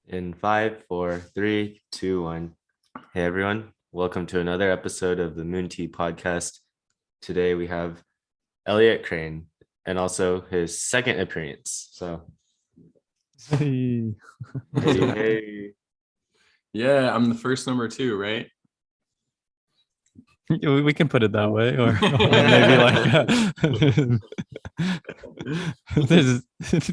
In 5, 4, 3, 2, 1. Hey everyone, welcome to another episode of the Moon Tea podcast. Today we have Elliot Crane and also his second appearance. So, Hey. hey. Yeah, I'm the first number 2, right? We can put it that way, or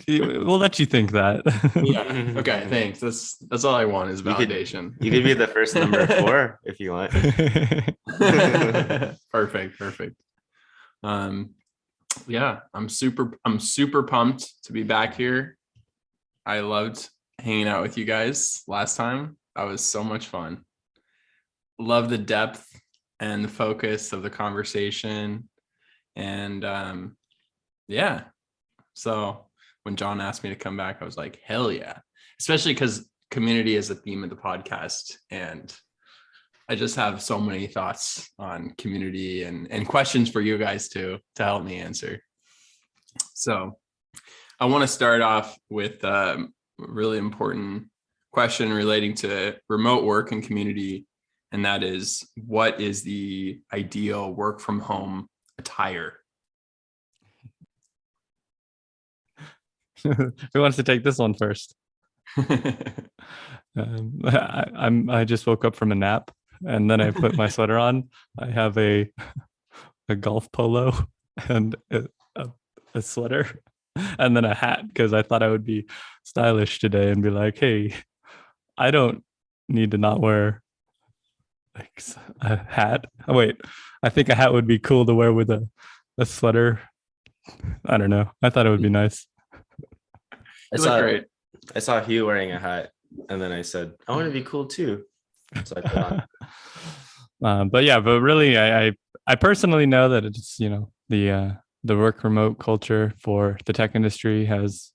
maybe we'll let you think that. Yeah. Okay, thanks. That's all I want is validation. You could be the first number 4 if you want. Perfect. Yeah, I'm super pumped to be back here. I loved hanging out with you guys last time. That was so much fun. Love the depth and the focus of the conversation. And yeah. So when John asked me to come back, I was like, hell yeah. Especially because community is a theme of the podcast. And I just have so many thoughts on community and questions for you guys to help me answer. So I want to start off with a really important question relating to remote work and community. And that is, what is the ideal work from home attire? Who wants to take this one first? I just woke up from a nap and then I put my sweater on. I have a golf polo and a sweater and then a hat because I thought I would be stylish today and be like, hey, I don't need to not wear like a hat. Oh, wait, I think a hat would be cool to wear with a sweater. I don't know. I thought it would be nice. I saw Hugh wearing a hat, and then I said, I want to be cool too. So I put on. But really, I personally know that it's, the work remote culture for the tech industry has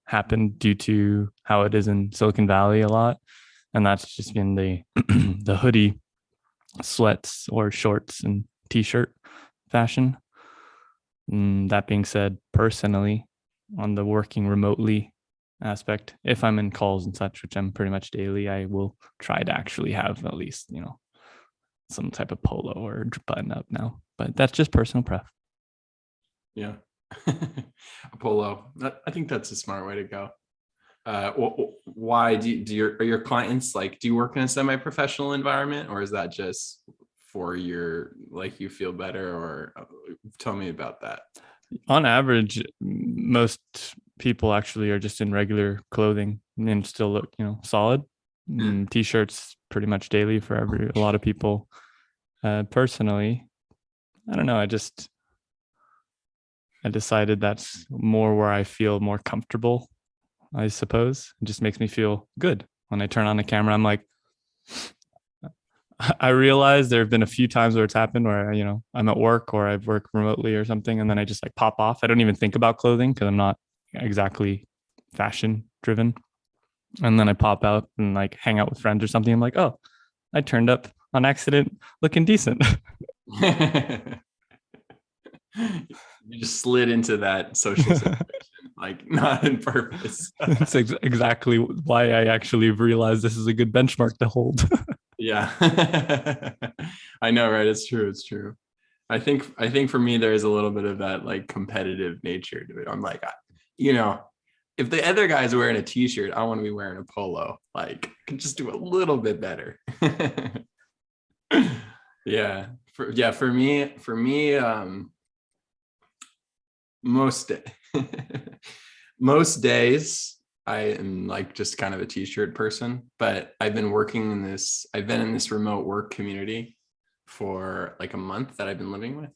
happened due to how it is in Silicon Valley a lot. And that's just been the the hoodie, sweats or shorts and t-shirt fashion. That being said, personally, on the working remotely aspect, if I'm in calls and such, which I'm pretty much daily, I will try to actually have at least, some type of polo or button up now. But that's just personal pref. Yeah. A polo. I think that's a smart way to go. Why are your clients like, do you work in a semi-professional environment, or is that just for your, like, you feel better, or tell me about that? On average, most people actually are just in regular clothing and still look, solid. T-shirts pretty much daily for a lot of people. Personally, I don't know. I decided that's more where I feel more comfortable, I suppose. It just makes me feel good. When I turn on the camera, I'm like, I realize there have been a few times where it's happened where, I'm at work or I've worked remotely or something, and then I just like pop off. I don't even think about clothing because I'm not exactly fashion driven. And then I pop out and like hang out with friends or something. I'm like, oh, I turned up on accident looking decent. You just slid into that social situation, like not on purpose. That's exactly why I actually realized this is a good benchmark to hold. Yeah. I know, right? It's true. I think for me, there is a little bit of that like competitive nature to it. I'm like, if the other guy's wearing a t-shirt, I want to be wearing a polo. Like, I can just do a little bit better. Yeah. For me, most days I am like just kind of a t-shirt person, but I've been in this remote work community for like a month that I've been living with.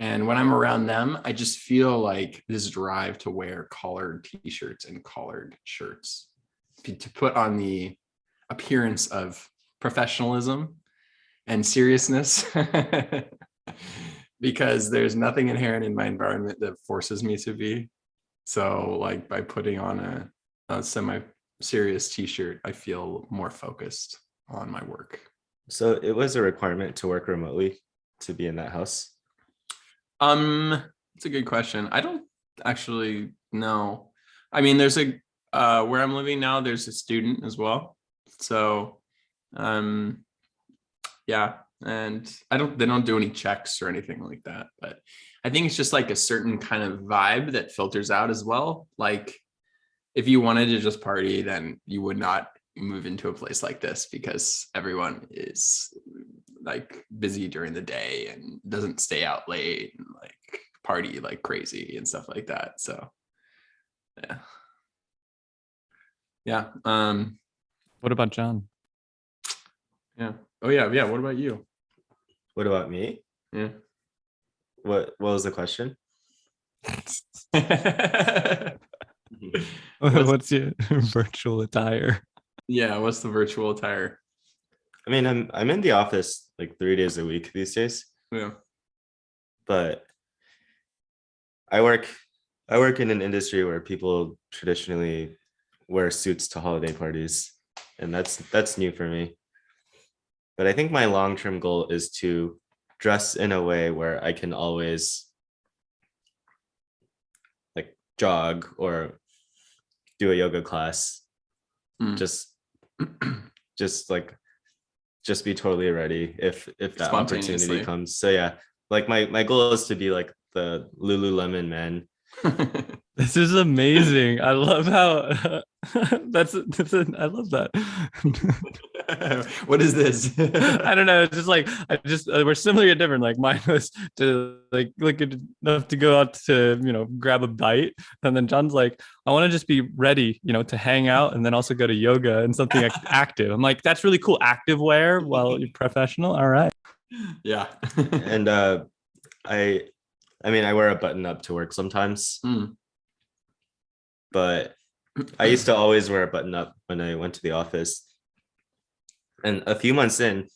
And when I'm around them, I just feel like this drive to wear collared t-shirts and collared shirts to put on the appearance of professionalism and seriousness. Because there's nothing inherent in my environment that forces me to be. So like by putting on a semi-serious t-shirt, I feel more focused on my work. So it was a requirement to work remotely to be in that house. It's a good question. I don't actually know. I mean, there's a where I'm living now, there's a student as well. So yeah, and they don't do any checks or anything like that, but I think it's just like a certain kind of vibe that filters out as well. Like if you wanted to just party, then you would not move into a place like this because everyone is like busy during the day and doesn't stay out late and like party like crazy and stuff like that. So yeah. Yeah. What about John? Yeah. Oh yeah. Yeah. What about you? What about me? Yeah. What was the question? What's your virtual attire? Yeah. What's the virtual attire? I mean, I'm in the office like 3 days a week these days, Yeah. but I work in an industry where people traditionally wear suits to holiday parties, and that's new for me. But I think my long-term goal is to dress in a way where I can always like jog or do a yoga class. Just be totally ready if that opportunity comes. So yeah, like my goal is to be like the Lululemon man. This is amazing. I love how I love that. What is this? I don't know. It's just like we're similar yet different. Like mine was to like look enough to go out to grab a bite, and then John's like, I want to just be ready, to hang out, and then also go to yoga and something active. I'm like, that's really cool. Active wear while you're professional. All right. Yeah. And I mean, I wear a button up to work sometimes, but I used to always wear a button up when I went to the office. And a few months in,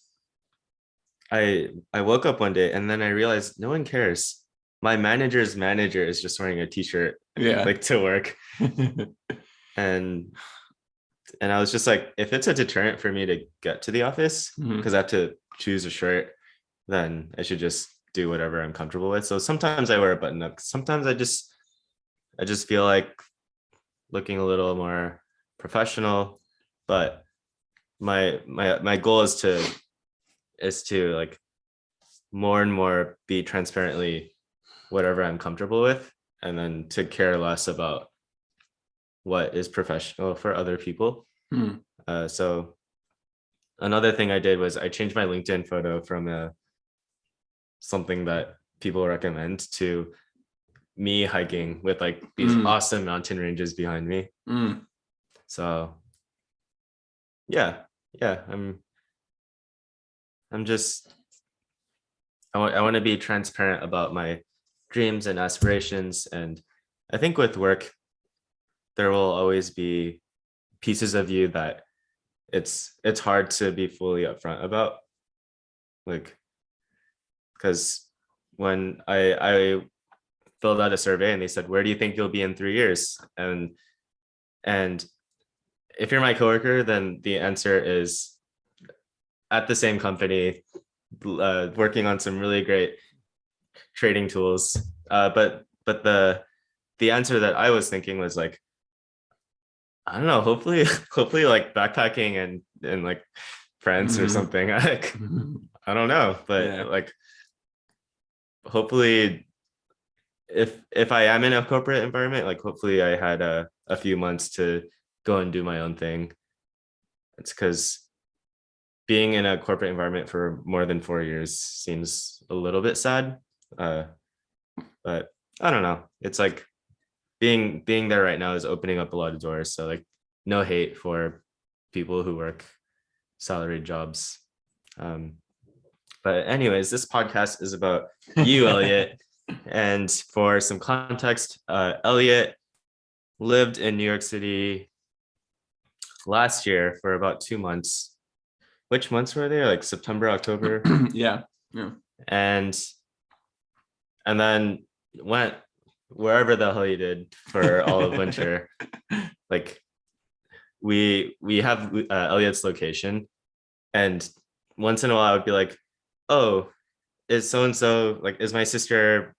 I woke up one day and then I realized no one cares. My manager's manager is just wearing a t-shirt, like to work. and I was just like, if it's a deterrent for me to get to the office, because I have to choose a shirt, then I should just do whatever I'm comfortable with. So sometimes I wear a button up. Sometimes I just feel like looking a little more professional. But my goal is to like more and more be transparently whatever I'm comfortable with, and then to care less about what is professional for other people. So another thing I did was I changed my LinkedIn photo from something that people recommend to me hiking with like these awesome mountain ranges behind me. So yeah, I'm just I want to be transparent about my dreams and aspirations. And I think with work, there will always be pieces of you that it's hard to be fully upfront about. Like, because when I filled out a survey and they said, where do you think you'll be in 3 years? And if you're my coworker, then the answer is at the same company, working on some really great trading tools. But the answer that I was thinking was like, I don't know, hopefully like backpacking and like France or something. Like, I don't know, but like hopefully if I am in a corporate environment, like hopefully I had a few months to go and do my own thing. It's because being in a corporate environment for more than 4 years seems a little bit sad. But I don't know. It's like being there right now is opening up a lot of doors. So like no hate for people who work salaried jobs. But anyways, this podcast is about you, Elliot. And for some context, Elliot lived in New York City last year for about 2 months. Which months were they? Like September, October? Yeah. And then went wherever the hell he did for all of winter. Like we have Elliot's location, and once in a while I would be like, oh, is so and so like, is my sister,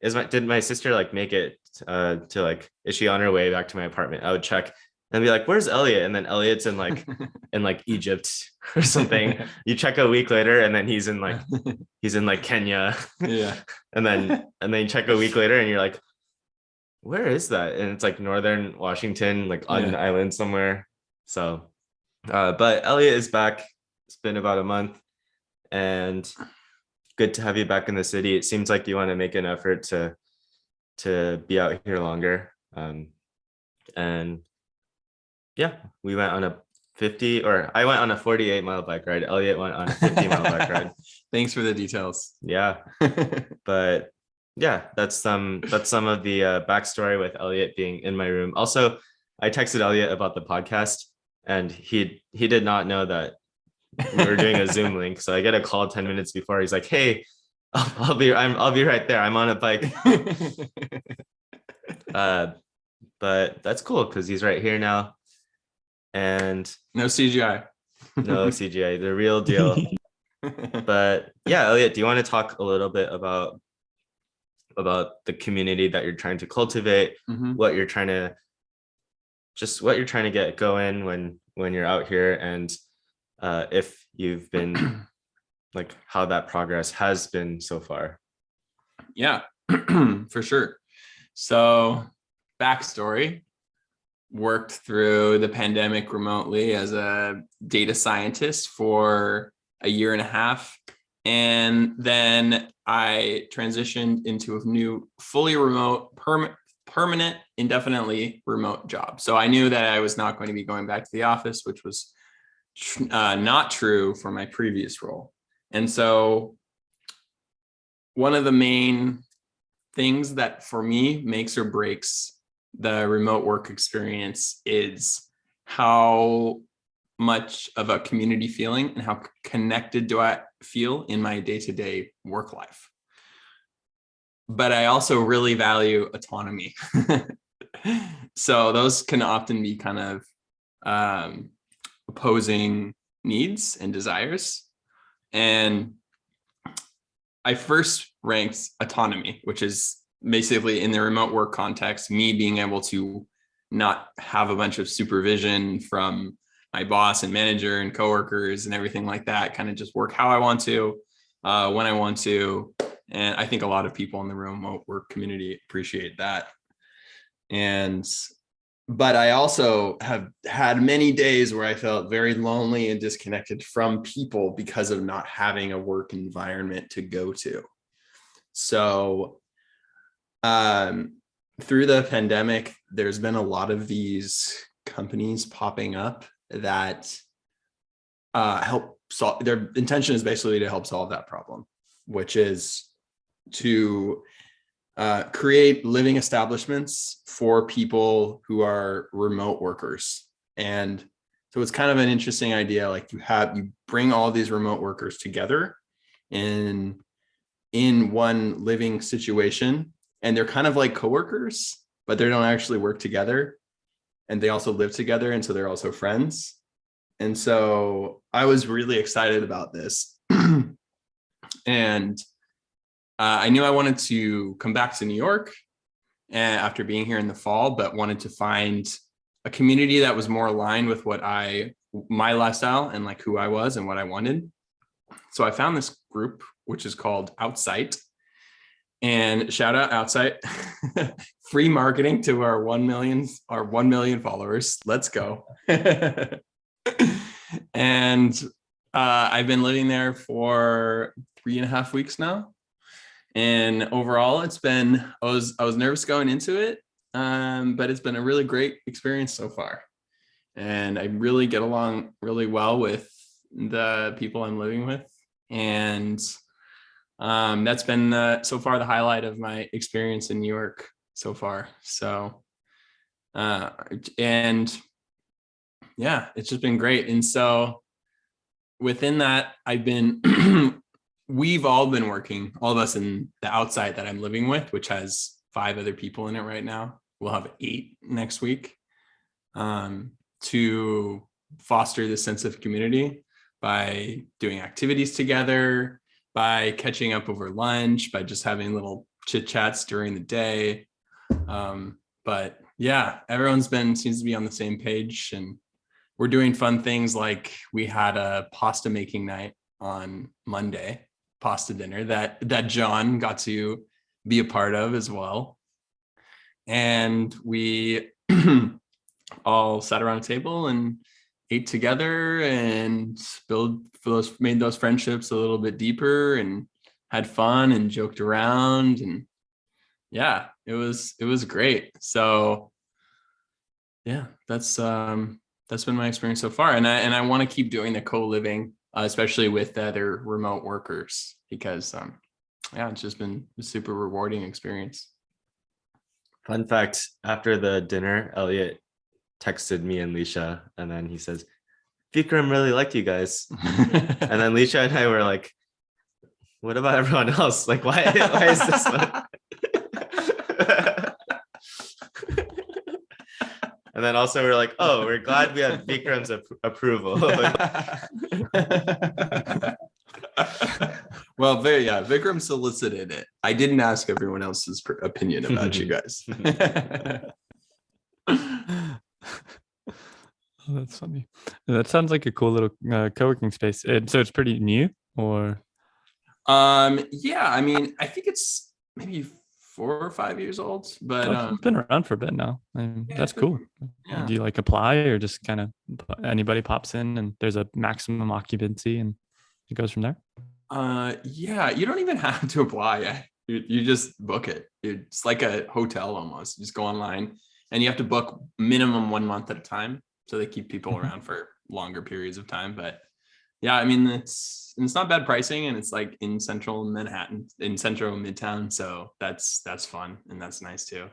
did my sister like make it to like, is she on her way back to my apartment? I would check and be like, where's Elliot? And then Elliot's in like Egypt or something. You check a week later and then he's in like Kenya. Yeah. and then you check a week later and you're like, where is that? And it's like northern Washington, like on an island somewhere. So but Elliot is back. It's been about a month, and good to have you back in the city. It seems like you want to make an effort to be out here longer. And yeah, we went on a 50, or I went on a 48-mile bike ride. Elliot went on a 50-mile bike ride. Thanks for the details. Yeah. But yeah, that's some of the backstory with Elliot being in my room. Also, I texted Elliot about the podcast, and he did not know that we were doing a Zoom link. So I get a call 10 minutes before. He's like, hey, I'll be right there. I'm on a bike. But that's cool because he's right here now. And no CGI. No CGI, the real deal. But yeah, Elliot, do you want to talk a little bit about the community that you're trying to cultivate, what you're trying to get going when you're out here, and if you've been like how that progress has been so far? Yeah, for sure. So backstory, worked through the pandemic remotely as a data scientist for a year and a half. And then I transitioned into a new fully remote, permanent, indefinitely remote job. So I knew that I was not going to be going back to the office, which was not true for my previous role. And so one of the main things that for me makes or breaks the remote work experience is how much of a community feeling and how connected do I feel in my day-to-day work life. But I also really value autonomy. So those can often be kind of opposing needs and desires. And I first ranked autonomy, which is basically in the remote work context, me being able to not have a bunch of supervision from my boss and manager and coworkers and everything like that, kind of just work how I want to, when I want to. And I think a lot of people in the remote work community appreciate that. But I also have had many days where I felt very lonely and disconnected from people because of not having a work environment to go to. So through the pandemic, there's been a lot of these companies popping up that help solve. Their intention is basically to help solve that problem, which is to create living establishments for people who are remote workers. And so it's kind of an interesting idea. Like you bring all these remote workers together in one living situation, and they're kind of like coworkers, but they don't actually work together. And they also live together. And so they're also friends. And so I was really excited about this. And I knew I wanted to come back to New York after being here in the fall, but wanted to find a community that was more aligned with my lifestyle and like who I was and what I wanted. So I found this group, which is called OutSite. And shout out OutSite, free marketing to our 1 million followers. Let's go. And I've been living there for 3.5 weeks now. And overall, it's been, I was nervous going into it, but it's been a really great experience so far. And I really get along really well with the people I'm living with. And that's been so far the highlight of my experience in New York so far. So, and yeah, it's just been great. And so within that, we've all been working, all of us in the OutSite that I'm living with, which has 5 other people in it right now. We'll have 8 next week, to foster this sense of community. by doing activities together, by catching up over lunch, by just having little chit chats during the day. But yeah, everyone's seems to be on the same page, and we're doing fun things like we had a pasta making night on Monday, pasta dinner that Jon got to be a part of as well. And we all sat around a table and ate together and made those friendships a little bit deeper and had fun and joked around, and yeah, it was great. So yeah, that's been my experience so far, and I want to keep doing the co-living, especially with other remote workers, because yeah, it's just been a super rewarding experience. Fun fact, after the dinner, Elliot texted me and Leisha, and then he says, Vikram really liked you guys. And then Leisha and I were like, what about everyone else? Like, why is this one? And then also we're like, oh, we're glad we have Vikram's approval. Well, Vikram solicited it. I didn't ask everyone else's opinion about you guys. Oh, that's funny. That sounds like a cool little co-working space. So it's pretty new, or? Yeah, I mean, I think it's maybe 4 or 5 years old, but it's been around for a bit now. That's cool. Yeah. Do you like apply, or just kind of anybody pops in and there's a maximum occupancy and it goes from there? Yeah, you don't even have to apply. You just book it. It's like a hotel almost. You just go online and you have to book minimum 1 month at a time. So they keep people around for longer periods of time. But yeah, I mean, it's not bad pricing, and it's like in central Manhattan, in central Midtown. So that's fun, and that's nice too.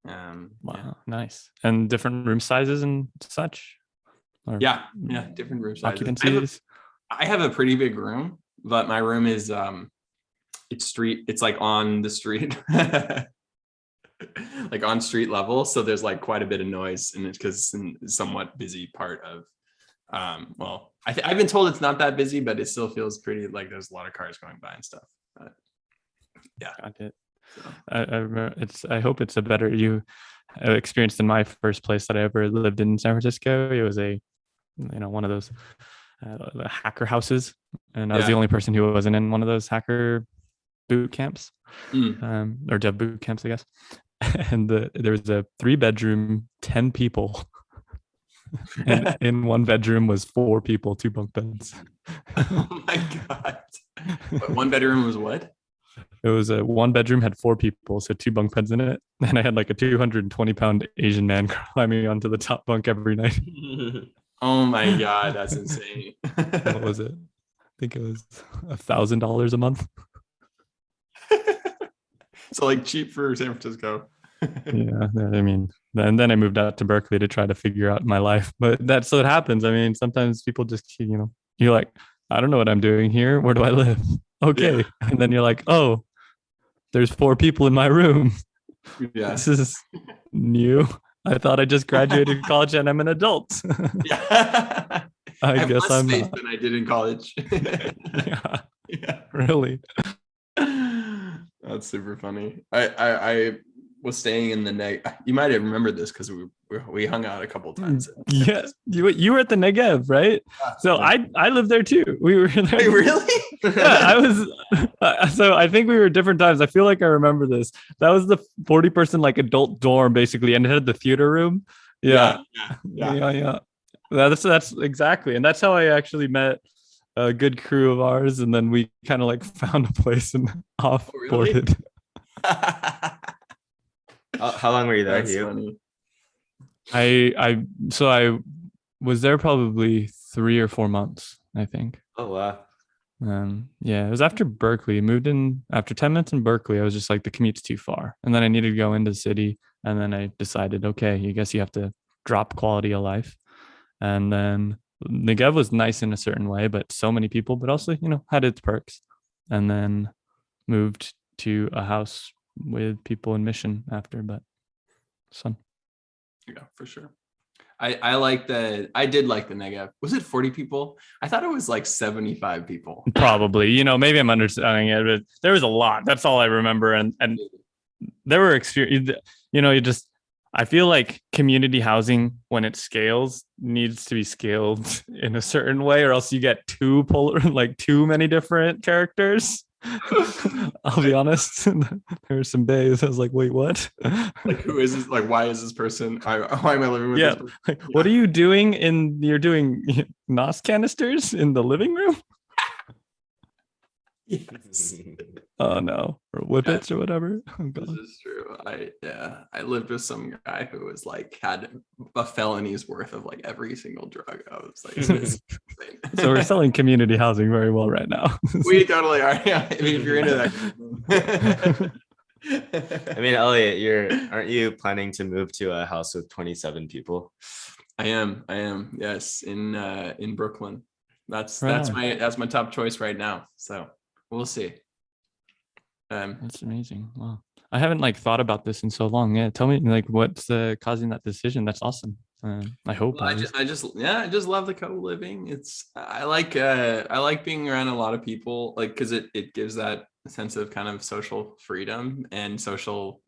Wow, yeah. Nice. And different room sizes and such? Or Yeah, different room sizes. Occupancies? I have a pretty big room, but my room is it's like on the street. Like on street level, so there's like quite a bit of noise, and it's because it's in a somewhat busy part of well, I've been told it's not that busy, but it still feels pretty like there's a lot of cars going by and stuff. But yeah, got it. So. I remember I hope it's a better experience than my first place that I ever lived in San Francisco. It was one of those hacker houses, and I was the only person who wasn't in one of those hacker boot camps, or dev boot camps, I guess. And there was a 3-bedroom, 10 people, and in one bedroom was 4 people, 2 bunk beds. Oh my god! But 1 bedroom was what? It was a 1 bedroom, had 4 people, so 2 bunk beds in it. And I had like a 220-pound Asian man climbing onto the top bunk every night. Oh my god, that's insane! What was it? I think it was $1,000 a month. So like cheap for San Francisco. Yeah, I mean, and then I moved out to Berkeley to try to figure out my life. But that's what happens. I mean, sometimes people just, you're like, I don't know what I'm doing here. Where do I live? Okay. Yeah. And then you're like, oh, there's 4 people in my room. Yeah. This is new. I thought I just graduated college and I'm an adult. Yeah. I guess less I'm space not. than I did in college. Yeah. Really. That's super funny. I was staying in the Negev. You might have remembered this because we hung out a couple times. Yeah, you were at the Negev, right? So I lived there too. We were there. Wait, really? Yeah, I was. So I think we were different times. I feel like I remember this. That was the 40-person like adult dorm basically, and it had the theater room. Yeah. That's exactly, and that's how I actually met a good crew of ours, and then we kind of like found a place and off-boarded. How long were you there, Hugh? Funny. I was there probably 3 or 4 months, I think. Oh wow. Yeah, it was after Berkeley. I moved in after 10 minutes in Berkeley. I was just like, the commute's too far, and then I needed to go into the city, and then I decided, okay, I guess you have to drop quality of life. And then Negev was nice in a certain way, but so many people, but also, had its perks. And then moved to a house with people in Mission after, but it's fun. Yeah, for sure. I did like the negative. Was it 40 people? I thought it was like 75 people. Probably, maybe I'm understanding it, but there was a lot. That's all I remember. And there were experience, I feel like community housing, when it scales, needs to be scaled in a certain way, or else you get too many different characters. I'll be honest. There were some days I was like, wait, what? Like, who is this? Like, why is this person? Why am I living with this person? Like, what are you doing you're doing NOS canisters in the living room? Yes. Oh no, or whippets or whatever. Oh, this is true. I lived with some guy who was like had a felony's worth of like every single drug. I was like, this is insane. So we're selling community housing very well right now. We totally are. Yeah, I mean, if you're into that. I mean, Elliot, aren't you planning to move to a house with 27 people? I am. Yes, in Brooklyn. That's Right my top choice right now. So we'll see. That's amazing. Wow. I haven't thought about this in so long. Yeah. Tell me what's causing that decision. That's awesome. I hope. Well, I just love the co-living. I like being around a lot of people, because it gives that sense of kind of social freedom and social,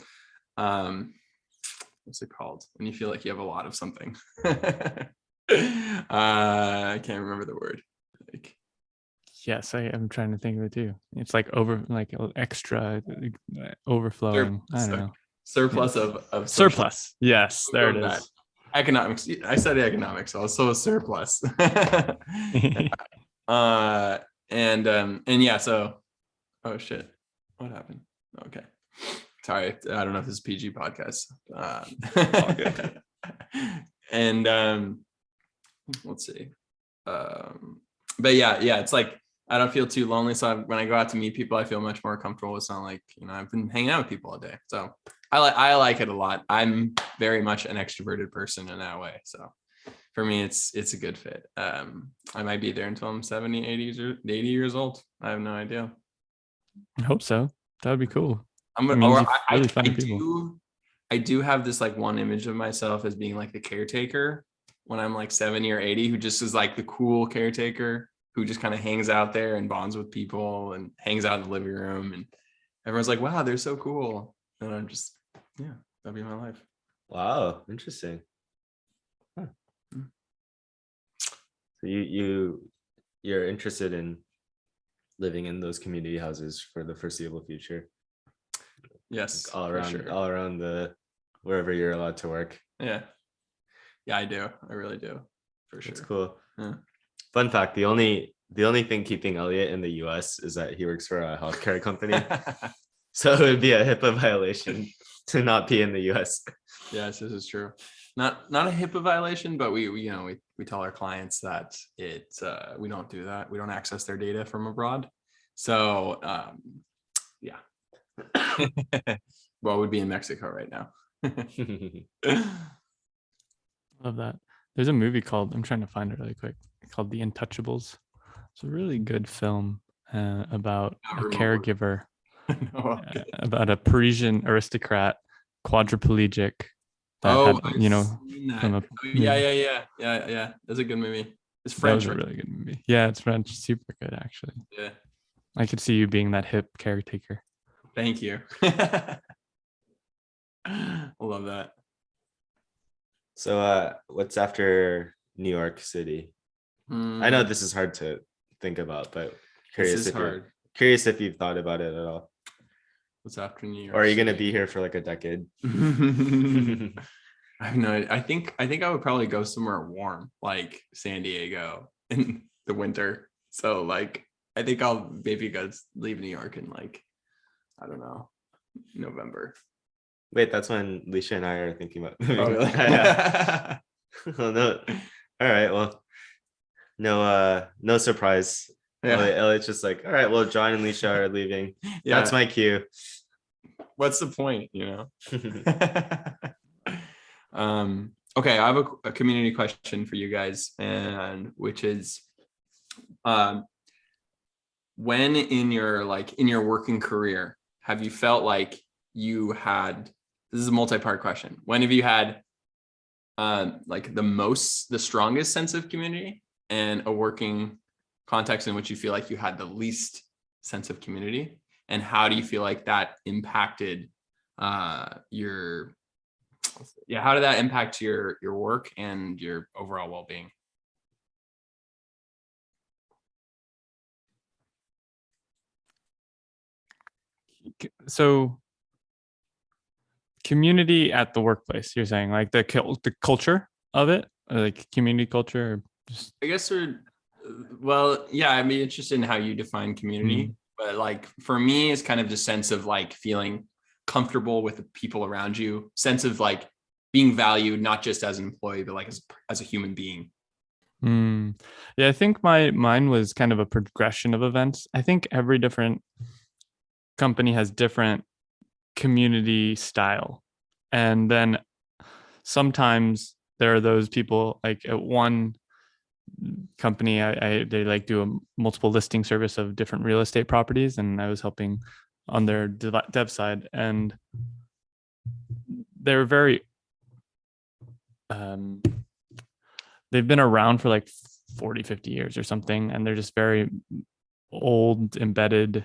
what's it called when you feel like you have a lot of something. I can't remember the word. Yes, I am trying to think of it too. It's extra overflowing. I don't know. Surplus of surplus. Yes, there it is. Economics. I studied economics, also a surplus. And yeah, so oh shit. What happened? Okay. Sorry, I don't know if this is PG podcast. All good. And let's see. But yeah, it's like I don't feel too lonely. So when I go out to meet people, I feel much more comfortable. It's not like, I've been hanging out with people all day. So I like it a lot. I'm very much an extroverted person in that way. So for me, it's a good fit. I might be there until I'm 70, 80 years old. I have no idea. I hope so. That would be cool. I do have this one image of myself as being like the caretaker when I'm like 70 or 80, who just is like the cool caretaker who just kind of hangs out there and bonds with people and hangs out in the living room. And everyone's like, wow, they're so cool. And I'm just, yeah, that'd be my life. Wow. Interesting. Huh. So you're interested in living in those community houses for the foreseeable future? Yes. All around the wherever you're allowed to work. Yeah, I do. I really do. For sure. That's cool. Yeah. Fun fact, the only thing keeping Elliot in the US is that he works for a healthcare company. So it would be a HIPAA violation to not be in the US. Yes, this is true. Not a HIPAA violation, but we tell our clients that we don't do that. We don't access their data from abroad. So yeah. Well, we'd be in Mexico right now. Love that. There's a movie called, I'm trying to find it really quick, called The Untouchables. It's a really good film about a caregiver, about a Parisian aristocrat, quadriplegic. Yeah. That's a good movie. It's French. That was a really good movie. Yeah, it's French. Super good, actually. Yeah. I could see you being that hip caretaker. Thank you. I love that. So what's after New York City? I know this is hard to think about, but curious if you've thought about it at all. What's after New York? Or are you gonna be here for like a decade? I have no idea. I think I would probably go somewhere warm, like San Diego in the winter. So I think I'll maybe leave New York in I don't know, November. Wait, that's when Leisha and I are thinking about. Oh, really? Yeah. Oh, no. All right. Well, no surprise. Yeah. Elliott's just like, all right, well, Jon and Leisha are leaving. Yeah. That's my cue. What's the point, Okay, I have a community question for you guys, and which is, when in your working career have you felt like you had, this is a multi-part question, when have you had like the strongest sense of community, and a working context in which you feel like you had the least sense of community? And how do you feel like that impacted your how did that impact your work and your overall well-being? So community at the workplace, you're saying, like the culture of it, or like community culture, or just... I guess well, yeah, I'd be interested in how you define community. But like for me, it's kind of the sense of like feeling comfortable with the people around you, sense of like being valued, not just as an employee, but like as a human being. Yeah, I think mine was kind of a progression of events. I think every different company has different community style, and then sometimes there are those people, like at one company, they like do a multiple listing service of different real estate properties, and I was helping on their dev side, and they're very they've been around for like 40-50 years or something, and they're just very old, embedded,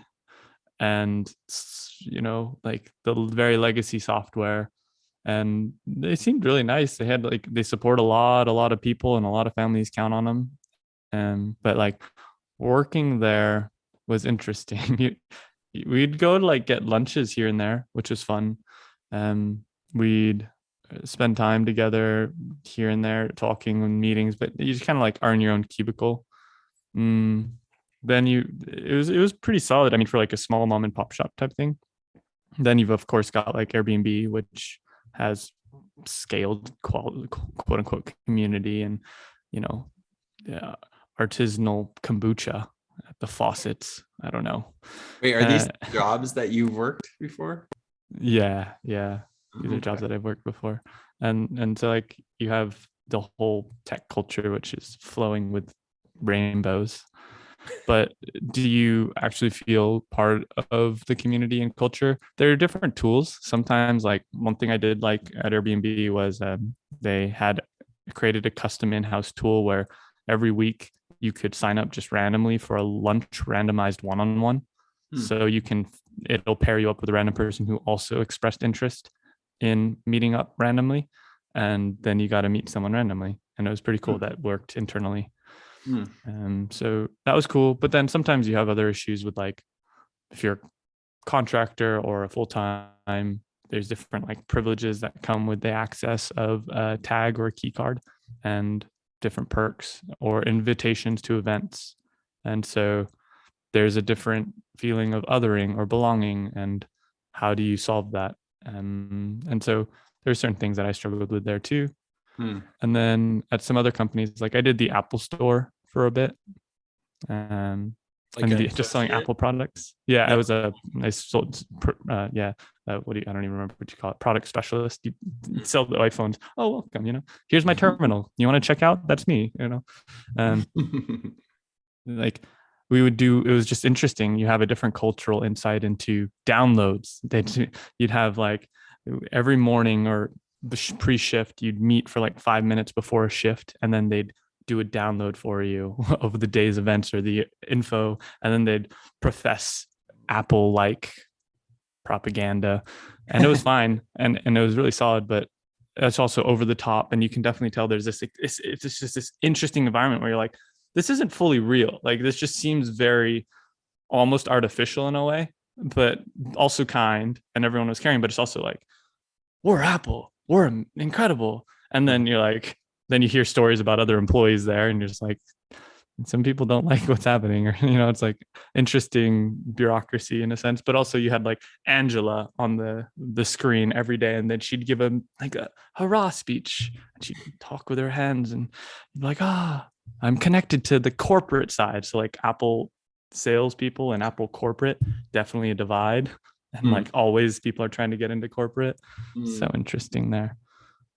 and like the very legacy software. And they seemed really nice. They support a lot of people, and a lot of families count on them. But like working there was interesting. We'd go to like get lunches here and there, which was fun. We'd spend time together here and there, talking in meetings, but you just kind of like are in your own cubicle. Then it was pretty solid. I mean, for like a small mom and pop shop type thing. Then you've of course got like Airbnb, which has scaled quote unquote community, and artisanal kombucha at the faucets. I don't know. Wait, are these jobs that you've worked before? Yeah. These are jobs that I've worked before. And so like you have the whole tech culture, which is flowing with rainbows. But do you actually feel part of the community and culture? There are different tools. Sometimes, like one thing I did like at Airbnb was they had created a custom in-house tool where every week you could sign up just randomly for a lunch randomized one-on-one. So it'll pair you up with a random person who also expressed interest in meeting up randomly. And then you got to meet someone randomly. And it was pretty cool. That worked internally. So that was cool. But then sometimes you have other issues with, like, if you're a contractor or a full-time, there's different like privileges that come with the access of a tag or a key card, and different perks or invitations to events. And so there's a different feeling of othering or belonging, and how do you solve that? And so there's certain things that I struggled with there too. And then at some other companies, like I did the Apple store for a bit, just selling Apple products. Yeah, yep. I sold I don't even remember what you call it, product specialist. You sell the iPhones. Oh, welcome, here's my terminal, you want to check out? That's me. Like we would do, it was just interesting. You have a different cultural insight into downloads that you'd have, like every morning or pre-shift, you'd meet for like 5 minutes before a shift, and then they'd do a download for you of the day's events or the info, and then they'd profess Apple like propaganda, and it was fine, and it was really solid. But it's also over the top, and you can definitely tell there's this, it's just this interesting environment where you're like, this isn't fully real. Like this just seems very almost artificial in a way, but also kind, and everyone was caring. But it's also like, we're Apple, we're incredible. And then you're like, then you hear stories about other employees there, and you're just like, some people don't like what's happening, or it's like interesting bureaucracy in a sense. But also you had like Angela on the screen every day, and then she'd give a hurrah speech, and she'd talk with her hands, and you'd be like, I'm connected to the corporate side. So like Apple salespeople and Apple corporate, definitely a divide. And like always people are trying to get into corporate. So interesting there.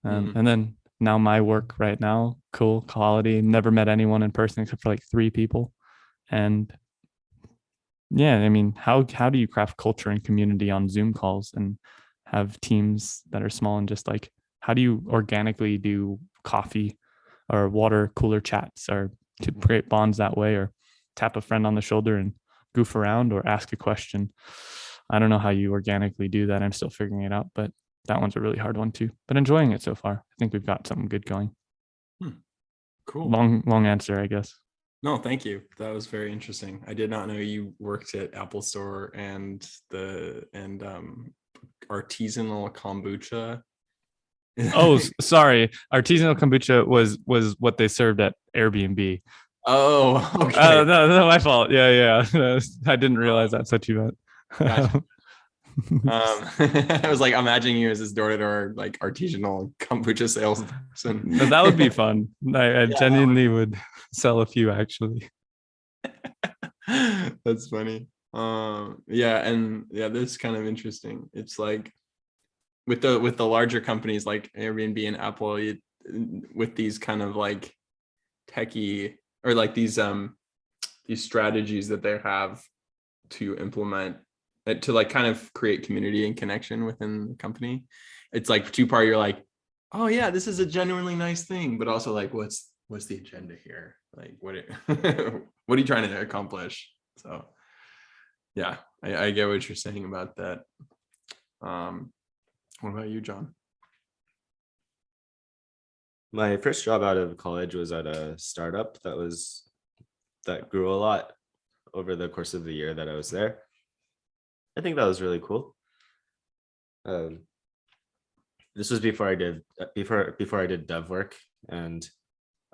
And then now my work right now, cool, quality, never met anyone in person except for like 3 people. And yeah, I mean, how do you craft culture and community on Zoom calls and have teams that are small and just like how do you organically do coffee or water cooler chats, or to create bonds that way, or tap a friend on the shoulder and goof around or ask a question? I don't know how you organically do that. I'm still figuring it out, but that one's a really hard one too, but enjoying it so far. I think we've got something good going. Cool. Long answer, I guess. No, thank you. That was very interesting. I did not know you worked at Apple Store and artisanal kombucha. Oh, sorry. Artisanal kombucha was what they served at Airbnb. Oh, okay. No, my fault. Yeah. I didn't realize that's what you meant. Gotcha. I was like imagining you as this door-to-door like artisanal kombucha salesperson. No, that would be fun. I genuinely would sell a few, actually. That's funny. This is kind of interesting. It's like with the larger companies like Airbnb and Apple, with these kind of like techie or like these strategies that they have to implement to like kind of create community and connection within the company. It's like two-part. You're like, oh yeah, this is a genuinely nice thing, but also like, what's the agenda here? Like, what are you trying to accomplish? So yeah, I get what you're saying about that. What about you, John? My first job out of college was at a startup that grew a lot over the course of the year that I was there. I think that was really cool. This was before I did dev work, and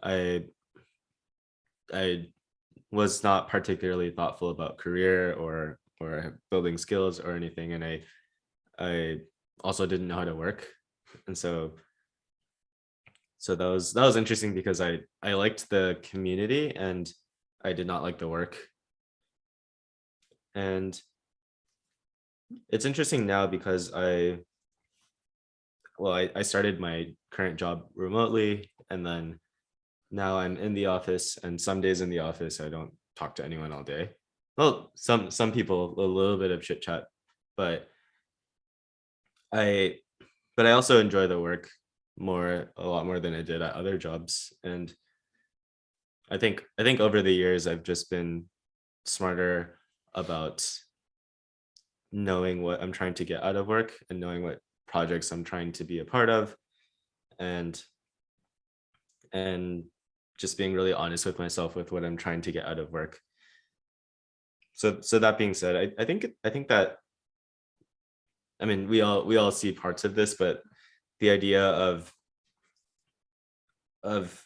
I was not particularly thoughtful about career or building skills or anything, and I also didn't know how to work, and so that was interesting because I liked the community and I did not like the work. And it's interesting now because I started my current job remotely, and then now I'm in the office, and some days in the office I don't talk to anyone all day. Well, some people, a little bit of chit chat, but I also enjoy the work a lot more than I did at other jobs. And I think over the years I've just been smarter about knowing what I'm trying to get out of work and knowing what projects I'm trying to be a part of, and just being really honest with myself with what I'm trying to get out of work. So that being said, I think that, I mean, we all see parts of this, but the idea of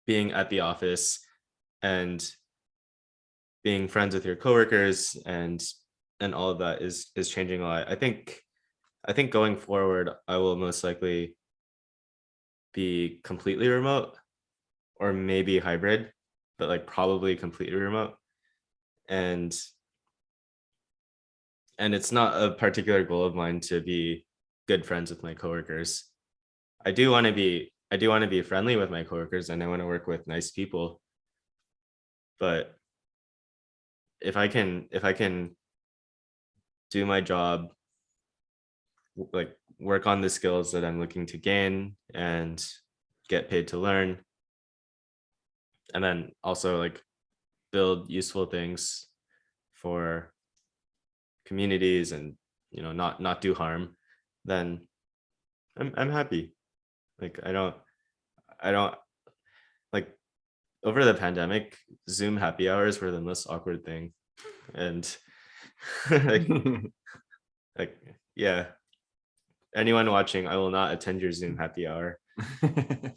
being at the office and being friends with your coworkers and all of that is changing a lot. I think going forward, I will most likely be completely remote or maybe hybrid, but like probably completely remote. And it's not a particular goal of mine to be good friends with my coworkers. I do want to be friendly with my coworkers, and I want to work with nice people. But if I can do my job, like work on the skills that I'm looking to gain and get paid to learn, and then also like build useful things for communities and, you know, not do harm, then I'm happy. Like I don't like, over the pandemic, Zoom happy hours were the most awkward thing. And like yeah, anyone watching, I will not attend your Zoom happy hour.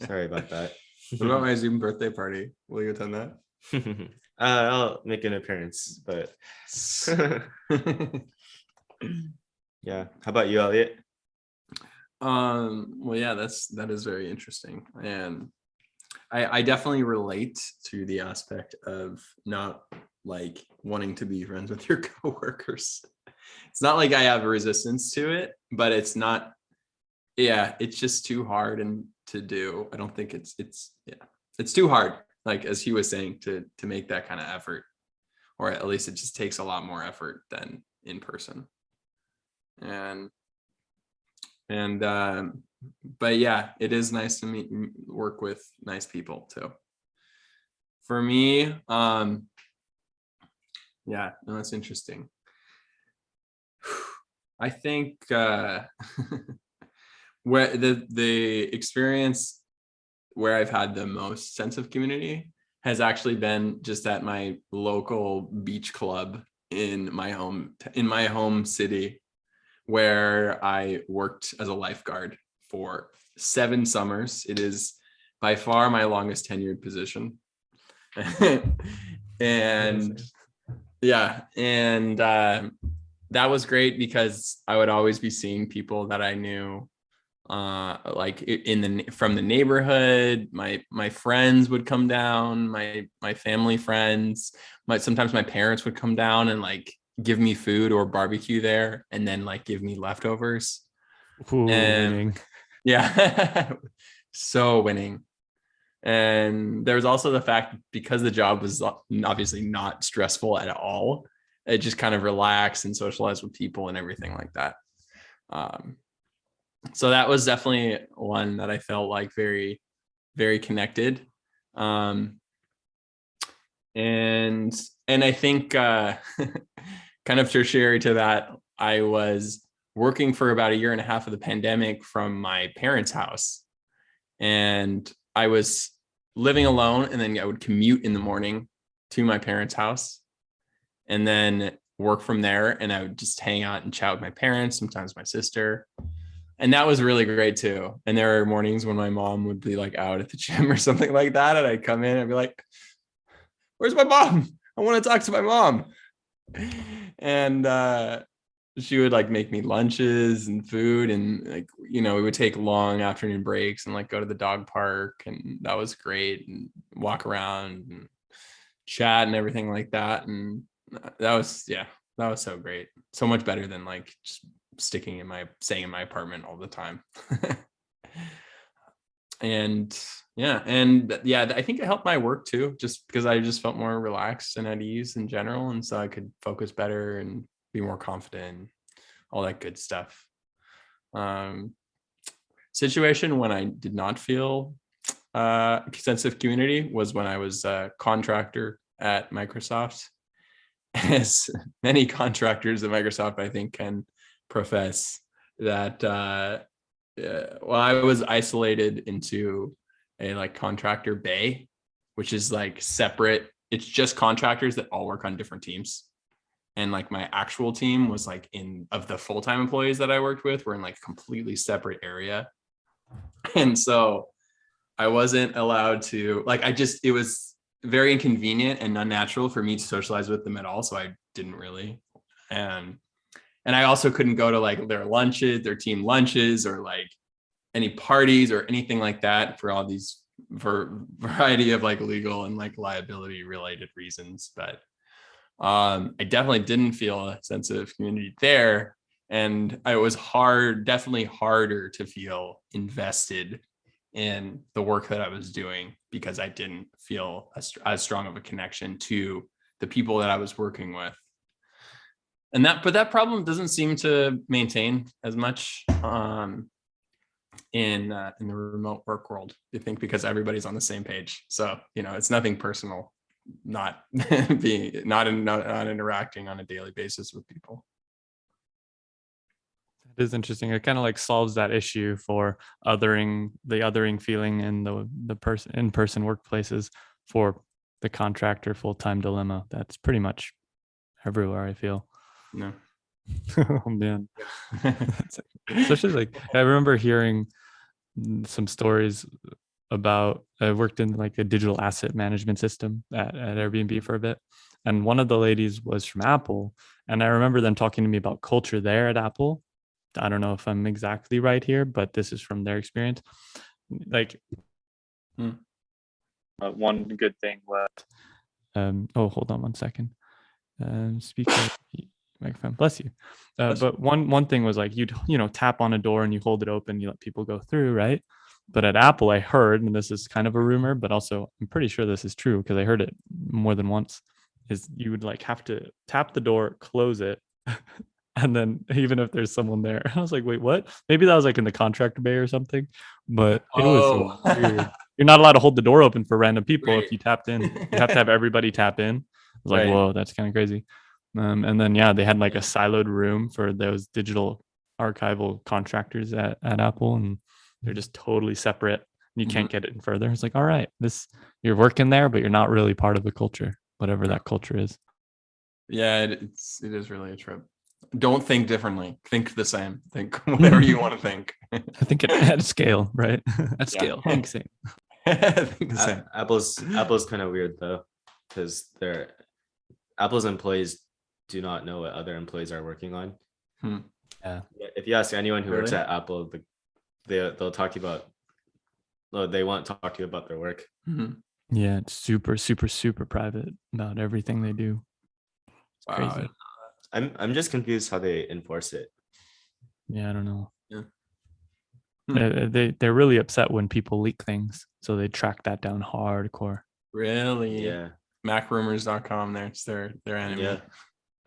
Sorry about that. What about my Zoom birthday party? Will you attend that? I'll make an appearance, but yeah. How about you, Elliot? Well, yeah, that is very interesting, and I definitely relate to the aspect of not like wanting to be friends with your coworkers. It's not like I have a resistance to it, but it's not. Yeah, it's just too hard and to do. I don't think it's too hard. Like as he was saying, to make that kind of effort, or at least it just takes a lot more effort than in person. And And but yeah, it is nice to work with nice people too. For me, yeah, no, that's interesting. I think where the experience where I've had the most sense of community has actually been just at my local beach club in my home city, where I worked as a lifeguard for 7 summers. It is by far my longest tenured position. And yeah, and that was great because I would always be seeing people that I knew, like from the neighborhood. My friends would come down, my family friends, sometimes my parents would come down and like give me food or barbecue there, and then like give me leftovers. Ooh, And winning. yeah, so winning. And there's also the fact, because the job was obviously not stressful at all, it just kind of relax and socialize with people and everything like that. So that was definitely one that I felt like very, very connected. And I think kind of tertiary to that, I was working for about 1.5 years of the pandemic from my parents' house, and I was living alone, and then I would commute in the morning to my parents' house and then work from there. And I would just hang out and chat with my parents, sometimes my sister. And that was really great too. And there are mornings when my mom would be like out at the gym or something like that, and I'd come in and be like, "Where's my mom? I want to talk to my mom." And she would like make me lunches and food, and like, we would take long afternoon breaks and like go to the dog park, and that was great, and walk around and chat and everything like that. And that was so great. So much better than like just staying in my apartment all the time. And I think it helped my work too, just because I just felt more relaxed and at ease in general, and so I could focus better and be more confident, all that good stuff. Situation when I did not feel sense of community was when I was a contractor at Microsoft. As many contractors at Microsoft, I think, can profess that I was isolated into a like contractor bay, which is like separate. It's just contractors that all work on different teams. And like my actual team was like of the full-time employees that I worked with were in like a completely separate area. And so I wasn't allowed to, like, it was very inconvenient and unnatural for me to socialize with them at all. So I didn't really. And I also couldn't go to like their lunches, their team lunches, or like any parties or anything like that for all these variety of like legal and like liability related reasons. But I definitely didn't feel a sense of community there. And it was definitely harder to feel invested in the work that I was doing, because I didn't feel as strong of a connection to the people that I was working with. But that problem doesn't seem to maintain as much in the remote work world, I think, because everybody's on the same page. So, it's nothing personal, not interacting on a daily basis with people. It is interesting. It kind of like solves that issue for the othering feeling in the in-person workplaces for the contractor full-time dilemma. That's pretty much everywhere, I feel. No. Oh man. Especially like I remember hearing some stories about, I worked in like a digital asset management system at Airbnb for a bit, and one of the ladies was from Apple, and I remember them talking to me about culture there at Apple. I don't know if I'm exactly right here, but this is from their experience. Like one good thing was hold on one second. Speaker microphone, bless you. But one thing was like you'd tap on a door and you hold it open, you let people go through, right? But at Apple, I heard, and this is kind of a rumor, but also I'm pretty sure this is true because I heard it more than once, is you would like have to tap the door, close it, And then even if there's someone there, I was like, wait, what? Maybe that was like in the contractor bay or something, but it was Oh. weird. You're not allowed to hold the door open for random people Right. if you tapped in. You have to have everybody tap in. I was like, Right. whoa, that's kind of crazy. And then yeah, they had like a siloed room for those digital archival contractors at Apple, and they're just totally separate. You can't get it in further. It's like, all right, you're working there, but you're not really part of the culture, whatever that culture is. Yeah, it is really a trip. Don't think differently. Think the same. Think whatever you want to think. I think at scale, right? At Yeah. scale, think same. Think the same. Apple's kind of weird though, because Apple's employees do not know what other employees are working on. Yeah. If you ask anyone who works Really? at Apple, they'll talk to you about. Oh, they won't talk to you about their work. Yeah, it's super, super, super private about everything they do. It's Wow. crazy. I'm just confused how they enforce it. Yeah, I don't know. Yeah. They're really upset when people leak things, so they track that down hardcore. Really? Yeah, Macrumors.com. It's their enemy. yeah.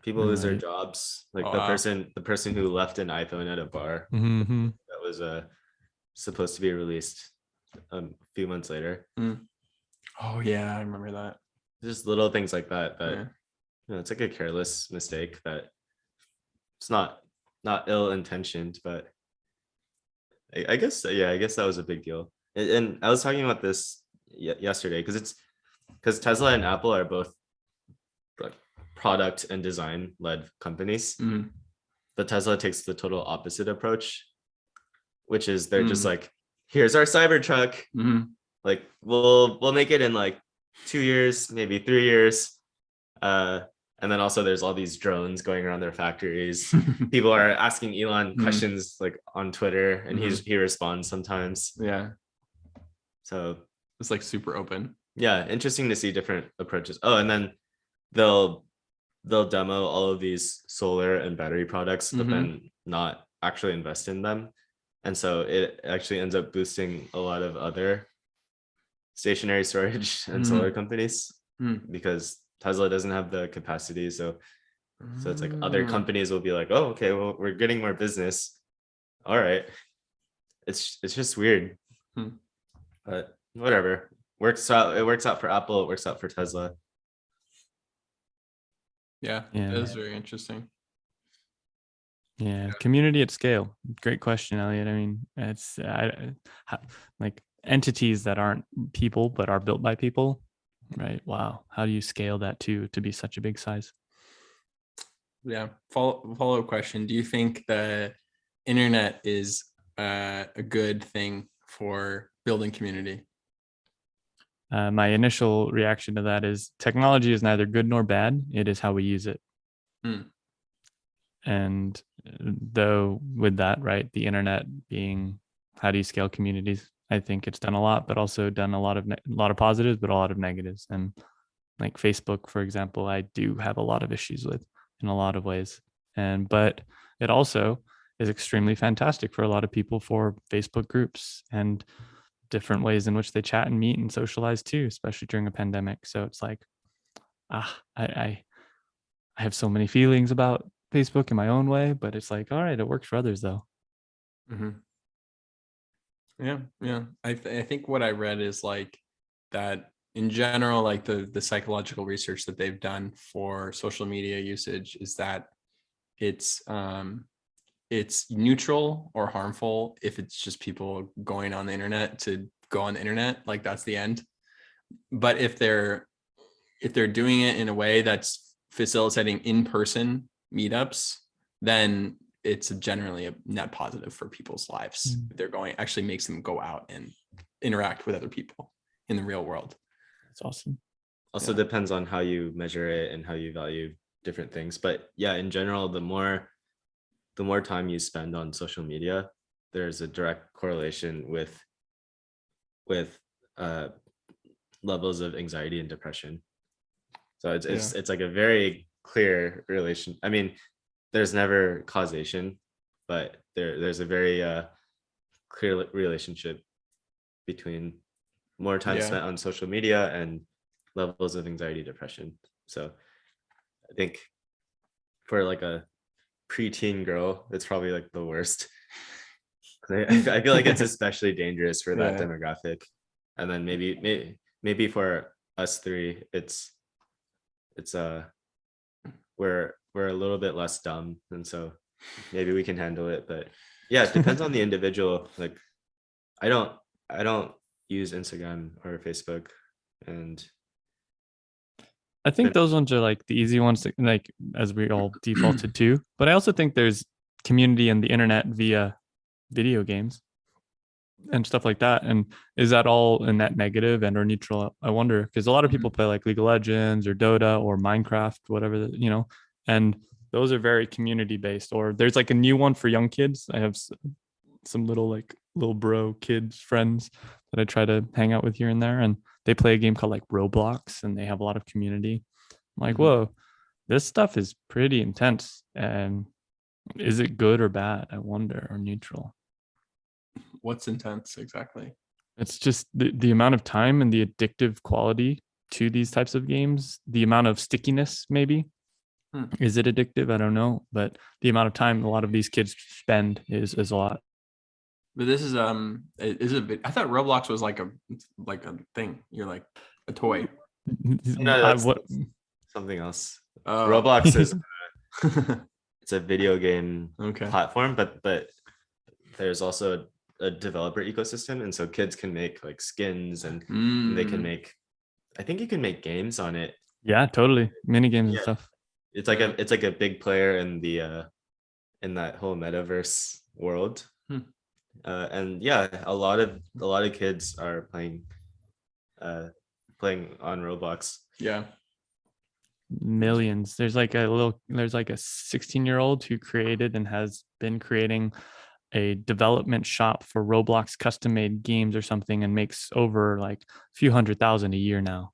People lose their Right. jobs. Like Wow. the person who left an iPhone at a bar Mm-hmm. that was supposed to be released a few months later. Oh yeah, I remember that. Just little things like that. Yeah. It's like a careless mistake that it's not ill intentioned, but I guess that was a big deal. And I was talking about this yesterday because Tesla and Apple are both like product and design led companies. But Tesla takes the total opposite approach, which is they're just like, here's our Cybertruck. Like we'll make it in like 2 years, maybe 3 years. And then also there's all these drones going around their factories. People are asking Elon questions like on Twitter, and he responds sometimes. Yeah. So It's like super open. Yeah, interesting to see different approaches. Oh, and then they'll demo all of these solar and battery products, but then not actually invest in them. And so it actually ends up boosting a lot of other stationary storage and solar companies because Tesla doesn't have the capacity. So it's like other companies will be like, oh, okay, well, we're getting more business. All right. It's just weird. But whatever. It works out for Apple, it works out for Tesla. Yeah. That is very interesting. Yeah, community at scale. Great question, Elliot. I mean, it's like entities that aren't people but are built by people, right? Wow, how do you scale that to be such a big size? Yeah. Follow-up question. Do you think the internet is a good thing for building community? My initial reaction to that is technology is neither good nor bad. It is how we use it. And though with that, right, the internet being how do you scale communities? I think it's done a lot, but also done a lot of positives, but a lot of negatives. And like Facebook, for example, I do have a lot of issues with in a lot of ways. But it also is extremely fantastic for a lot of people for Facebook groups and different ways in which they chat and meet and socialize too, especially during a pandemic. So it's like, I have so many feelings about Facebook in my own way, but it's like, all right, it works for others though. Yeah. I think what I read is like that in general, like the psychological research that they've done for social media usage is that it's neutral or harmful if it's just people going on the internet to go on the internet, like that's the end. But if they're doing it in a way that's facilitating in-person meetups, then it's generally a net positive for people's lives. They're actually makes them go out and interact with other people in the real world. That's awesome. Also depends on how you measure it and how you value different things. But yeah, in general, the more time you spend on social media, there's a direct correlation with levels of anxiety and depression. So it's like a very clear relation. I mean, there's never causation, but there's a very clear relationship between more time spent on social media and levels of anxiety, depression. So I think for like a preteen girl, it's probably like the worst. I feel like it's especially dangerous for that Yeah. demographic. And then maybe for us three, it's we're a little bit less dumb, and so maybe we can handle it. But yeah, it depends on the individual. Like I don't use Instagram or Facebook, and I think those ones are like the easy ones, like as we all defaulted to. But I also think there's community in the internet via video games and stuff like that. And is that all in that negative and or neutral? I wonder, because a lot of people play like League of Legends or Dota or Minecraft, whatever, and those are very community based. Or there's like a new one for young kids. I have some little bro kids friends that I try to hang out with here and there, and they play a game called like Roblox, and they have a lot of community. I'm like, whoa, this stuff is pretty intense. And is it good or bad? I wonder, or neutral? What's intense exactly? It's just the amount of time and the addictive quality to these types of games, the amount of stickiness, maybe. Is it addictive? I don't know. But the amount of time a lot of these kids spend is a lot. But this is I thought Roblox was like a thing. You're like a toy. No, that's something else. Oh. Roblox is it's a video game Okay. platform, but there's also a developer ecosystem, and so kids can make like skins and they can make, I think you can make games on it. Yeah, totally. Mini games and stuff. It's like a big player in the in that whole metaverse world. And yeah, a lot of kids are playing on Roblox. Yeah. Millions. There's like a 16-year-old who created and has been creating a development shop for Roblox custom made games or something, and makes over like a few $100,000 a year now.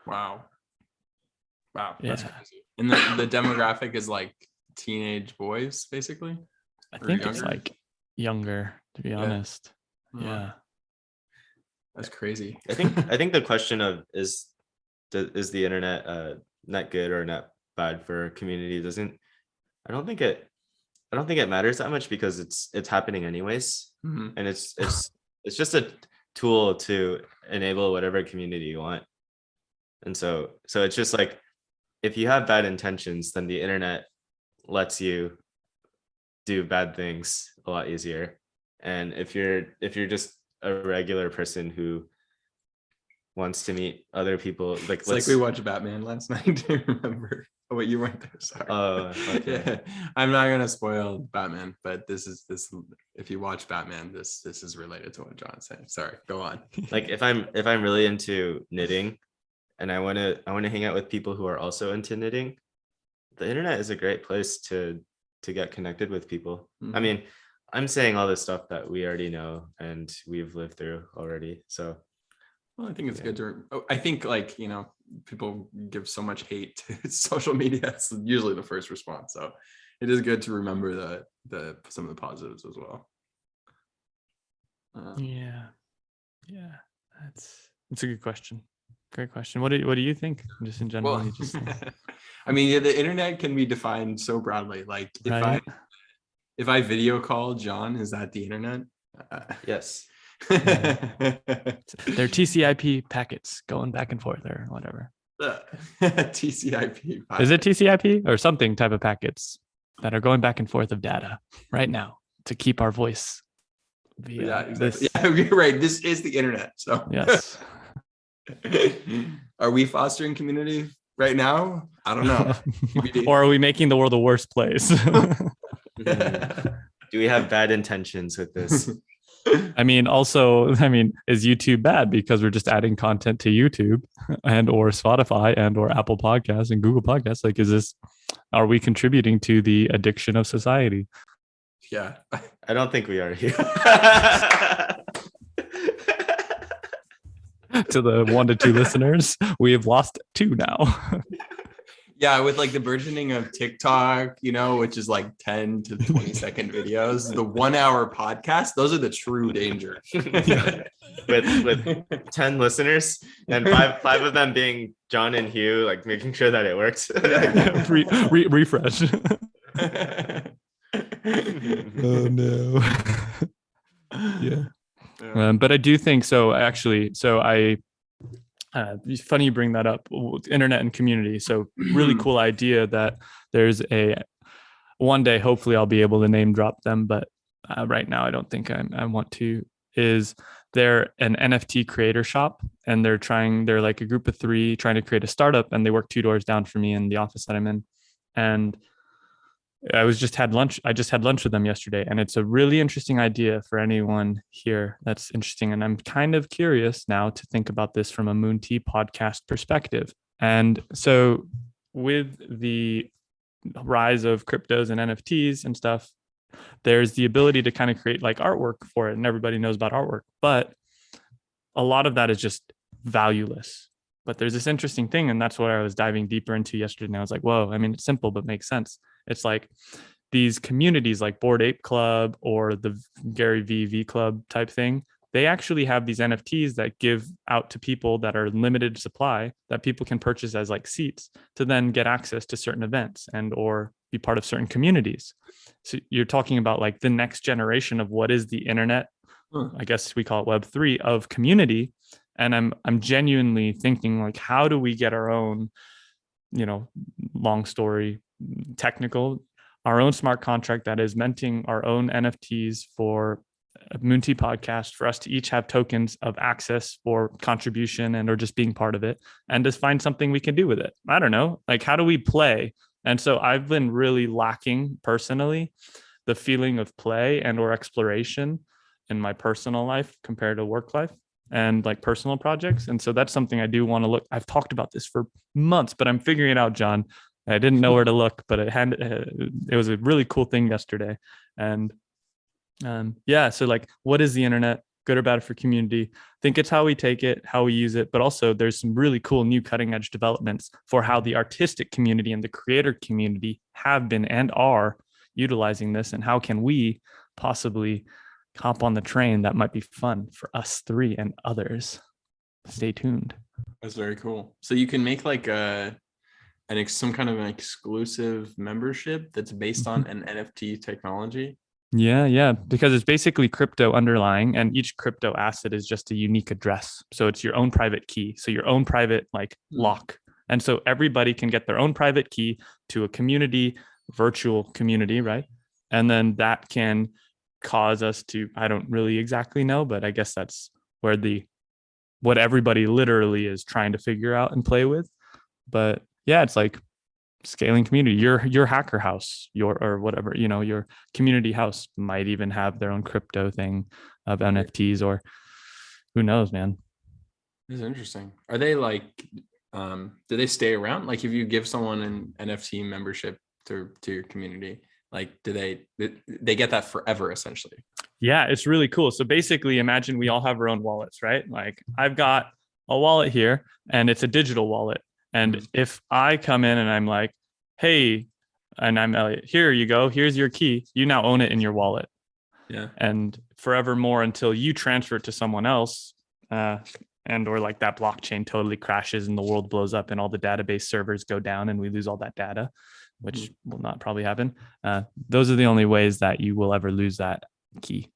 Wow. That's Yeah. crazy. And the demographic is like teenage boys, basically. I think it's like younger, to be honest. Yeah. That's crazy. I think the question of is the internet not good or not bad for community I don't think it matters that much, because it's happening anyways. And it's just a tool to enable whatever community you want. And so it's just like, if you have bad intentions, then the internet lets you do bad things a lot easier. And if you're just a regular person who wants to meet other people, like it's like we watched Batman last night. Do you remember? Oh wait, you weren't there. Sorry. Okay. Yeah. I'm not gonna spoil Batman, but this. If you watch Batman, this is related to what John said. Sorry, go on. Like if I'm really into knitting, and I want to hang out with people who are also into knitting, the internet is a great place to get connected with people. I mean, I'm saying all this stuff that we already know and we've lived through already. So, well, I think it's good to. I think people give so much hate to social media. It's usually the first response. So, it is good to remember the some of the positives as well. Yeah, that's a good question. Great question. What do you think, just in general? Well, I mean, the internet can be defined so broadly. Like if I video call John, is that the internet? yes. They're TCP packets going back and forth or whatever. TCP. Is it TCP or something type of packets that are going back and forth of data right now to keep our voice? Yeah, exactly. Yeah, you're right. This is the internet. So yes. Are we fostering community right now? I don't know. Or are we making the world a worse place? Do we have bad intentions with this? I mean, is YouTube bad because we're just adding content to YouTube and or Spotify and or Apple Podcasts and Google Podcasts? Like, are we contributing to the addiction of society? Yeah. I don't think we are here. to the 1 to 2 listeners. We have lost 2 now. Yeah, with like the burgeoning of TikTok, you know, which is like 10 to 20 second videos, the 1 hour podcast, those are the true danger. with 10 listeners and five of them being John and Hugh, like making sure that it works. Refresh. Oh no. Yeah. Yeah. But I do think so. Actually, so it's funny you bring that up. Internet and community. So really cool idea that there's a one day. Hopefully, I'll be able to name drop them. But right now, I don't think I want to. Is they're an NFT creator shop, and they're like a group of 3 trying to create a startup, and they work 2 doors down from me in the office that I'm in, and I just had lunch with them yesterday, and it's a really interesting idea for anyone here that's interesting. And I'm kind of curious now to think about this from a Moon Tea podcast perspective. And so with the rise of cryptos and NFTs and stuff, there's the ability to kind of create like artwork for it. And everybody knows about artwork, but a lot of that is just valueless. But there's this interesting thing, and that's what I was diving deeper into yesterday. And I was like, whoa, I mean, it's simple, but makes sense. It's like these communities like Bored Ape Club or the Gary V Club type thing. They actually have these NFTs that give out to people that are limited supply that people can purchase as like seats to then get access to certain events and or be part of certain communities. So you're talking about like the next generation of what is the internet. I guess we call it Web3 of community. And I'm genuinely thinking like, how do we get our own, long story, technical, our own smart contract that is minting our own NFTs for a Moon Tea podcast for us to each have tokens of access for contribution and or just being part of it, and just find something we can do with it. I don't know, like how do we play? And so I've been really lacking personally the feeling of play and or exploration in my personal life compared to work life and like personal projects. And so that's something I do want to look. I've talked about this for months, but I'm figuring it out, John. I didn't know where to look, but it was a really cool thing yesterday. And so like, what is the internet? Good or bad for community? I think it's how we take it, how we use it, but also there's some really cool new cutting edge developments for how the artistic community and the creator community have been and are utilizing this, and how can we possibly hop on the train that might be fun for us 3 and others. Stay tuned. That's very cool. So you can make like some kind of an exclusive membership that's based on an NFT technology. Yeah, because it's basically crypto underlying, and each crypto asset is just a unique address. So it's your own private key. So your own private like lock. And so everybody can get their own private key to a community, virtual community, right? And then that can cause us to, I don't really exactly know, but I guess that's where what everybody literally is trying to figure out and play with. But yeah, it's like scaling community. Your hacker house, or whatever, your community house might even have their own crypto thing of NFTs, or who knows, man. This is interesting. Are they like, do they stay around? Like if you give someone an NFT membership to your community, like do they get that forever essentially? Yeah, it's really cool. So basically imagine we all have our own wallets, right? Like I've got a wallet here and it's a digital wallet. And if I come in and I'm like, hey, and I'm Elliot, here you go, here's your key, you now own it in your wallet. Yeah. And forevermore until you transfer it to someone else, and or like that blockchain totally crashes and the world blows up and all the database servers go down and we lose all that data, which will not probably happen. Those are the only ways that you will ever lose that key.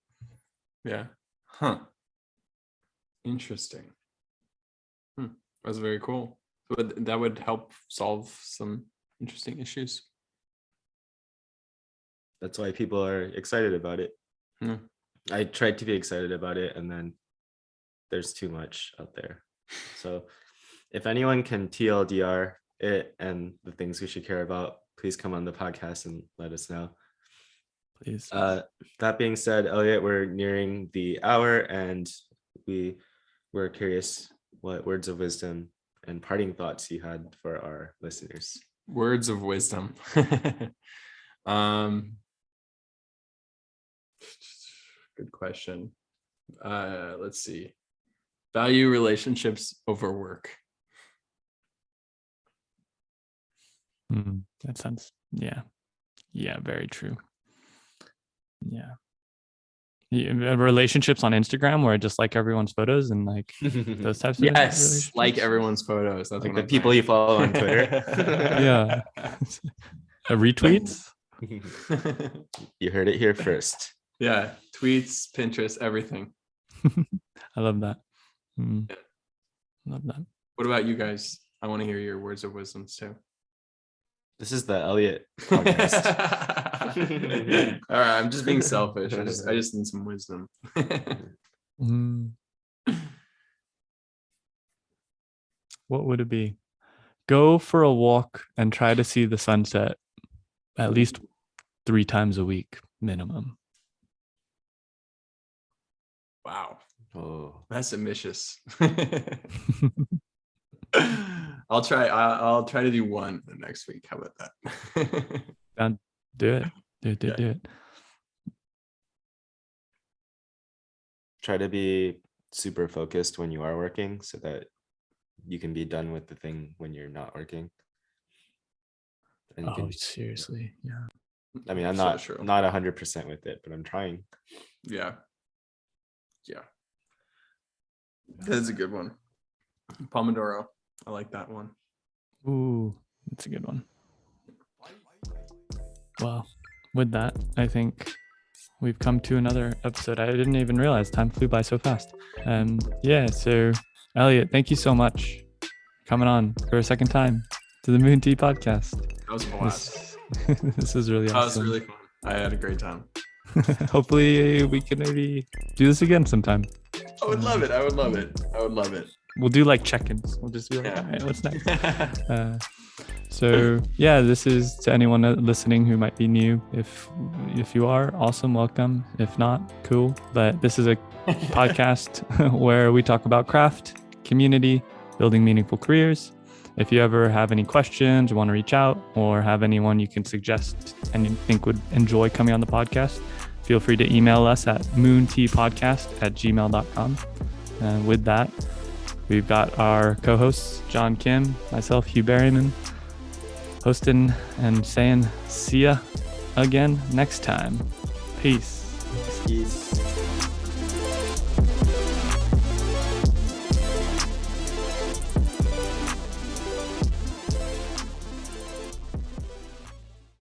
Yeah. Interesting. That's very cool. But that would help solve some interesting issues. That's why people are excited about it. I tried to be excited about it, and then there's too much out there. So if anyone can TLDR it and the things we should care about, please come on the podcast and let us know. Please. That being said, Elliot, we're nearing the hour, and we're curious what words of wisdom and parting thoughts you had for our listeners. Words of wisdom. Good question. Let's see. Value relationships over work. That sounds, yeah, very true. Yeah. Relationships on Instagram where I just like everyone's photos and like those types of yes, like everyone's photos. That's like the people you follow on Twitter. Yeah. Retweets. You heard it here first. Yeah, tweets, Pinterest, everything. I love that. Yeah. Love that. What about you guys? I want to hear your words of wisdom too. This is the Elliott podcast. All right, I'm just being selfish. I just need some wisdom. What would it be? Go for a walk and try to see the sunset at least 3 times a week minimum. Wow, Oh, that's ambitious. I'll try to do one next week. How about that? Do it. Do it. try to be super focused when you are working so that you can be done with the thing when you're not working. And you can, Seriously. Yeah. I mean, I'm So not true. not 100% with it, but I'm trying. Yeah. That's a good one. Pomodoro. I like that one. Ooh, that's a good one. Well, with that, I think we've come to another episode. I didn't even realize time flew by so fast. So Elliot, thank you so much for coming on for a second time to the Moon Tea podcast. That was a blast. This was really That was awesome. really fun. I had a great time. Hopefully we can maybe do this again sometime. I would love it. We'll do like check-ins. We'll just be like, all right, what's next? This is to anyone listening who might be new. If you are, awesome, welcome. If not, cool. But this is a podcast where we talk about craft, community, building meaningful careers. If you ever have any questions or want to reach out or have anyone you can suggest and you think would enjoy coming on the podcast, feel free to email us at moonteapodcast@gmail.com. And with that, we've got our co-hosts, John Kim, myself, Hugh Berryman, hosting and saying see ya again next time. Peace. Peace.